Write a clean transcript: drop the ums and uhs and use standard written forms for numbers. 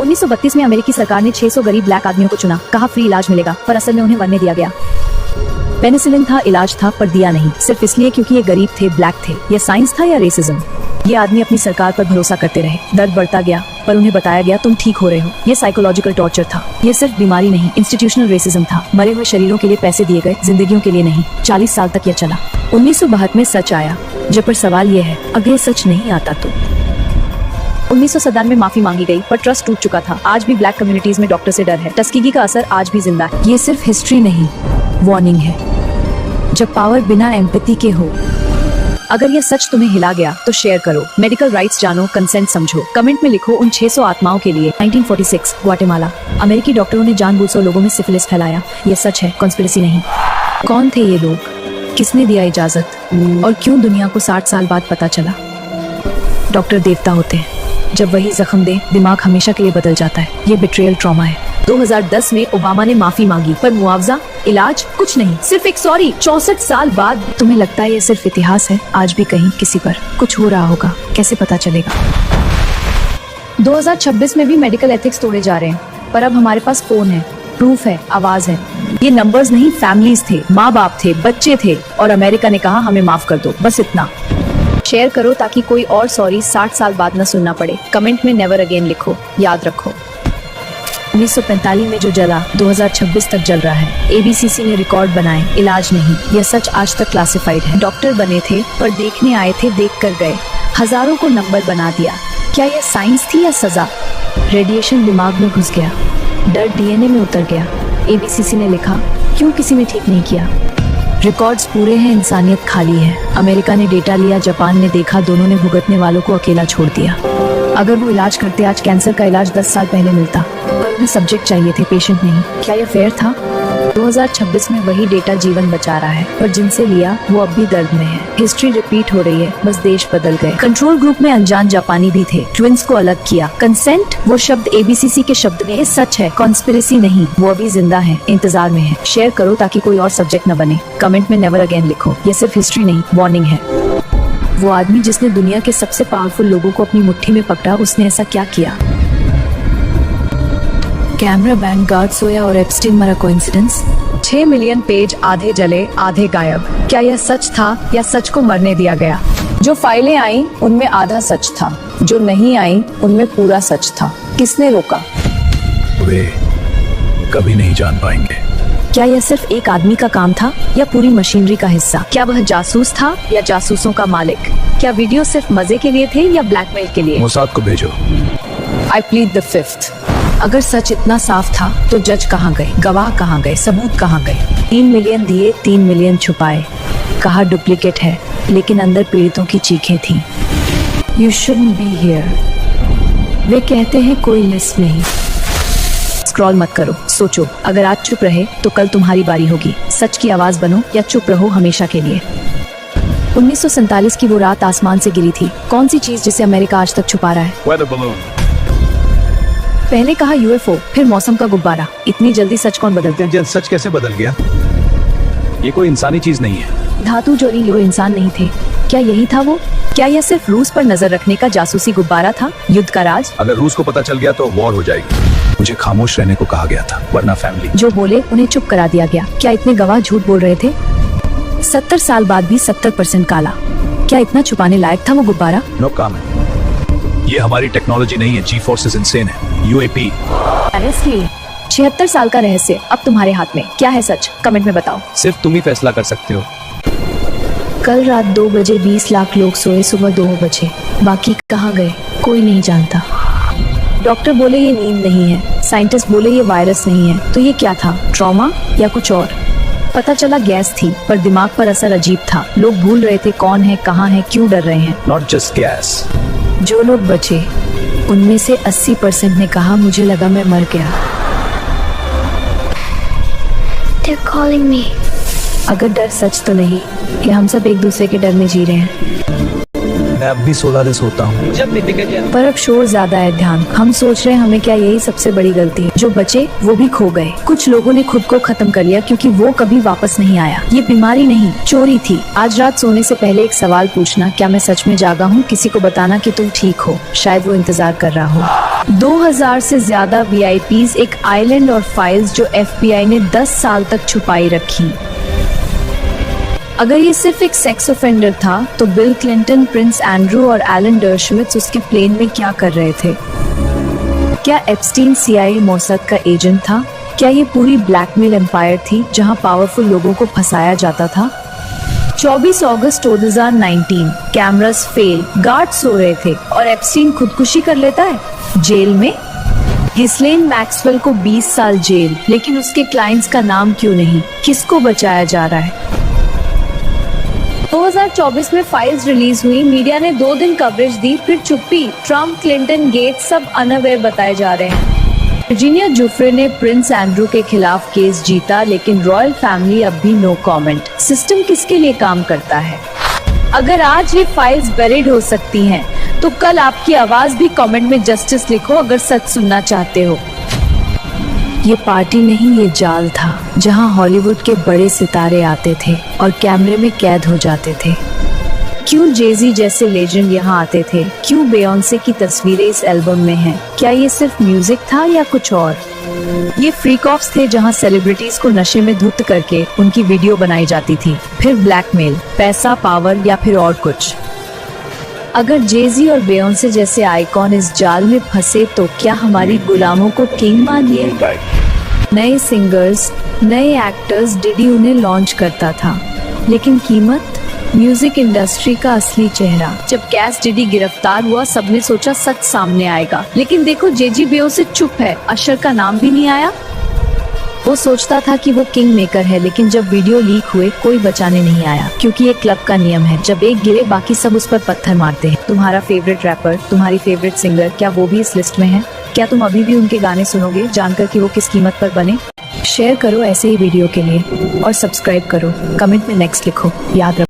1932 में अमेरिकी सरकार ने 600 गरीब ब्लैक आदमियों को चुना, कहा फ्री इलाज मिलेगा, पर असल में उन्हें मरने दिया गया। पेनिसिलिन था, इलाज था, पर दिया नहीं, सिर्फ इसलिए क्योंकि ये गरीब थे, ब्लैक थे। ये साइंस था या रेसिज्म? ये आदमी अपनी सरकार पर भरोसा करते रहे। दर्द बढ़ता गया, पर उन्हें बताया गया तुम ठीक हो रहे हो। ये साइकोलॉजिकल टॉर्चर था। ये सिर्फ बीमारी नहीं, इंस्टीट्यूशनल रेसिज्म था। मरे हुए शरीरों के लिए पैसे दिए गए, जिंदगियों के लिए नहीं। 40 साल तक यह चला। 1962 में सच आया। जब पर सवाल ये है, अगर सच नहीं आता तो? 1997 में माफी मांगी गई, पर ट्रस्ट टूट चुका था। आज भी ब्लैक कम्युनिटीज में डॉक्टर से डर है। टस्कीगी का असर आज भी जिंदा है। ये सिर्फ हिस्ट्री नहीं, वार्निंग है। जब पावर बिना एम्पैथी के हो। अगर यह सच तुम्हें हिला गया तो शेयर करो। मेडिकल राइट्स जानो, कंसेंट समझो। कमेंट में लिखो उन 600 आत्माओं के लिए। 1946 ग्वाटेमाला। अमेरिकी डॉक्टरों ने जानबूझकर लोगों में सिफिलिस फैलाया। यह सच है, कॉन्स्पिरेसी नहीं। कौन थे ये लोग? किसने दिया इजाजत? और क्यों दुनिया को 60 साल बाद पता चला? डॉक्टर देवता होते हैं। जब वही जख्म दे, दिमाग हमेशा के लिए बदल जाता है। ये बिट्रेयल ट्रॉमा है। 2010 में ओबामा ने माफी मांगी, पर मुआवजा, इलाज, कुछ नहीं, सिर्फ एक सॉरी। 64 साल बाद। तुम्हें लगता है ये सिर्फ इतिहास है? आज भी कहीं किसी पर कुछ हो रहा होगा, कैसे पता चलेगा? 2026 में भी मेडिकल एथिक्स तोड़े जा रहे हैं, पर अब हमारे पास फोन है, प्रूफ है, आवाज है। ये नंबर्स नहीं, फैमिलीज थे, माँ बाप थे, बच्चे थे, और अमेरिका ने कहा हमें माफ कर दो, बस इतना। शेयर करो ताकि कोई और सॉरी 60 साल बाद न सुनना पड़े। कमेंट में नेवर अगेन लिखो। याद रखो, 1945 में जो जला 2026 तक जल रहा है। ABCC ने रिकॉर्ड बनाए, इलाज नहीं। यह सच आज तक क्लासिफाइड है। डॉक्टर बने थे, पर देखने आए थे, देख कर गए। हजारों को नंबर बना दिया। क्या यह साइंस थी या सजा? रेडिएशन दिमाग में घुस गया, डर DNA में उतर गया। ABCC ने लिखा, क्यों किसी ने ठीक नहीं किया? रिकॉर्ड्स पूरे हैं, इंसानियत खाली है। अमेरिका ने डेटा लिया, जापान ने देखा, दोनों ने भुगतने वालों को अकेला छोड़ दिया। अगर वो इलाज करते, आज कैंसर का इलाज 10 साल पहले मिलता। पर उन्हें सब्जेक्ट चाहिए थे, पेशेंट नहीं। क्या यह फेयर था? 2026 में वही डेटा जीवन बचा रहा है, पर जिनसे लिया वो अब भी दर्द में है। हिस्ट्री रिपीट हो रही है, बस देश बदल गए। कंट्रोल ग्रुप में अनजान जापानी भी थे, ट्विंस को अलग किया। कंसेंट, वो शब्द ABCC के शब्द में। ये सच है, कॉन्स्पिरेसी नहीं। वो अभी जिंदा है, इंतजार में है। शेयर करो ताकि कोई और सब्जेक्ट न बने। कमेंट में नेवर अगेन लिखो। ये सिर्फ हिस्ट्री नहीं, वार्निंग है। वो आदमी जिसने दुनिया के सबसे पावरफुल लोगों को अपनी मुट्ठी में पकड़ा, उसने ऐसा क्या किया? कैमरा बैंड गार्ड सोया और एप्स्टीन मरा, कोइंसिडेंस? 6 मिलियन पेज, आधे जले आधे गायब। क्या यह सच था या सच को मरने दिया गया? जो फाइलें आई उनमें आधा सच था, जो नहीं आई उनमें पूरा सच था। किसने रोका? वे कभी नहीं जान पाएंगे। क्या यह सिर्फ एक आदमी का काम था या पूरी मशीनरी का हिस्सा? क्या वह जासूस था या जासूसों का मालिक? क्या वीडियो सिर्फ मजे के लिए थे या ब्लैकमेल के लिए? मोसाद को भेजो। I plead the fifth। अगर सच इतना साफ था तो जज कहाँ गए, गवाह कहाँ गए, सबूत कहाँ गए? 3 मिलियन दिए, 3 मिलियन छुपाए। कहा डुप्लीकेट है, लेकिन अंदर पीड़ितों की चीखें थीं। You shouldn't be here। वे कहते हैं कोई लिस्ट नहीं। स्क्रॉल मत करो, सोचो। अगर आज चुप रहे तो कल तुम्हारी बारी होगी। सच की आवाज बनो या चुप रहो हमेशा के लिए। 1947 की वो रात आसमान से गिरी थी। कौन सी चीज जिसे अमेरिका आज तक छुपा रहा है? Weather balloon. पहले कहा UFO, फिर मौसम का गुब्बारा। इतनी जल्दी सच कौन बदलता है? सच कैसे बदल गया? ये कोई इंसानी चीज नहीं है। धातु चोरी, वो इंसान नहीं थे। क्या यही था वो? क्या यह सिर्फ रूस पर नजर रखने का जासूसी गुब्बारा था? युद्ध का राज? अगर रूस को पता चल गया तो वॉर हो जाएगी। मुझे खामोश रहने को कहा गया था, वरना फैमिली। जो बोले उन्हें चुप करा दिया गया। क्या इतने गवाह झूठ बोल रहे थे? 70 साल बाद भी 70% काला। क्या इतना छुपाने लायक था वो गुब्बारा? No comment. ये हमारी टेक्नोलॉजी नहीं है। G-force is insane है। UAP। 76 साल का रहस्य अब तुम्हारे हाथ में। क्या है सच? कमेंट में बताओ। सिर्फ तुम ही फैसला कर सकते हो। कल रात 2 बजे 20 लाख लोग सोए, सुबह 2 बजे। बाकी कहाँ गए? कोई नहीं जानता। डॉक्टर बोले ये नींद नहीं है, साइंटिस्ट बोले ये वायरस नहीं है। तो ये क्या था? ट्रॉमा या कुछ और? पता चला गैस थी, पर दिमाग पर असर अजीब था। लोग भूल रहे थे कौन है, कहाँ है, क्यों डर रहे हैं। Not just guess. जो लोग बचे उनमें से 80% ने कहा मुझे लगा मैं मर गया। They're calling me। अगर डर सच तो नहीं, या हम सब एक दूसरे के डर में जी रहे हैं? मैं अब भी 16 से सोता हूँ। पर अब शोर ज्यादा है, ध्यान। हम सोच रहे हैं हमें क्या यही सबसे बड़ी गलती है? जो बचे वो भी खो गए। कुछ लोगों ने खुद को खत्म कर लिया क्योंकि वो कभी वापस नहीं आया। ये बीमारी नहीं, चोरी थी। आज रात सोने से पहले एक सवाल पूछना, क्या मैं सच में जागा हूँ? किसी को बताना कि तुम ठीक हो, शायद वो इंतजार कर रहा हो। 2000 से ज्यादा VIPs, एक आइलैंड और फाइल्स जो FBI ने 10 साल तक छुपाई रखी। अगर ये सिर्फ एक सेक्स ऑफेंडर था तो बिल क्लिंटन, प्रिंस एंड्रू और एलन डर्शविट्ज उसके प्लेन में क्या कर रहे थे? क्या एप्स्टीन CIA मोसाद का एजेंट था? क्या ये पूरी ब्लैकमेल एम्पायर थी जहां पावरफुल लोगों को फंसाया जाता था? 24 अगस्त 2019, कैमरास फेल, गार्ड सो रहे थे और एप्स्टीन खुदकुशी कर लेता है जेल में। गिस्लेन मैक्सवेल को 20 साल जेल, लेकिन उसके क्लाइंट्स का नाम क्यों नहीं? किसको बचाया जा रहा है? 2024 में फाइल्स रिलीज हुई, मीडिया ने 2 दिन कवरेज दी, फिर चुप्पी। ट्रम्प, क्लिंटन, गेट्स सब अनअवेयर बताए जा रहे हैं। वर्जीनिया जुफ्रे ने प्रिंस एंड्रू के खिलाफ केस जीता, लेकिन रॉयल फैमिली अब भी नो कमेंट। सिस्टम किसके लिए काम करता है? अगर आज ये फाइल्स बेरिड हो सकती हैं, तो कल आपकी आवाज भी कमेंट में जस्टिस लिखो अगर सच सुनना चाहते हो। ये पार्टी नहीं, ये जाल था जहां हॉलीवुड के बड़े सितारे आते थे और कैमरे में कैद हो जाते थे। क्यों जेजी जैसे लेजेंड यहाँ आते थे? क्यों बेयोंसे की तस्वीरें इस एल्बम में हैं? क्या ये सिर्फ म्यूजिक था या कुछ और? ये फ्रीक ऑफ्स थे जहाँ सेलिब्रिटीज को नशे में धुत करके उनकी वीडियो बनाई जाती थी, फिर ब्लैकमेल, पैसा, पावर या फिर और कुछ। अगर जेजी और बेयोंसे जैसे आइकॉन इस जाल में फंसे तो क्या हमारी गुलामों को किंग मानिए? नए सिंगर्स, नए एक्टर्स, डिडी उन्हें लॉन्च करता था, लेकिन कीमत? म्यूजिक इंडस्ट्री का असली चेहरा। जब कैस डिडी गिरफ्तार हुआ, सबने सोचा सच सामने आएगा, लेकिन देखो जेजी बेयोंसे चुप है, अशर का नाम भी नहीं आया। वो सोचता था कि वो किंग मेकर है, लेकिन जब वीडियो लीक हुए कोई बचाने नहीं आया, क्योंकि ये क्लब का नियम है, जब एक गिरे बाकी सब उस पर पत्थर मारते हैं। तुम्हारा फेवरेट रैपर, तुम्हारी फेवरेट सिंगर, क्या वो भी इस लिस्ट में है? क्या तुम अभी भी उनके गाने सुनोगे जानकर कि वो किस कीमत पर बने? शेयर करो ऐसे ही वीडियो के लिए और सब्सक्राइब करो। कमेंट में नेक्स्ट लिखो। याद रखो।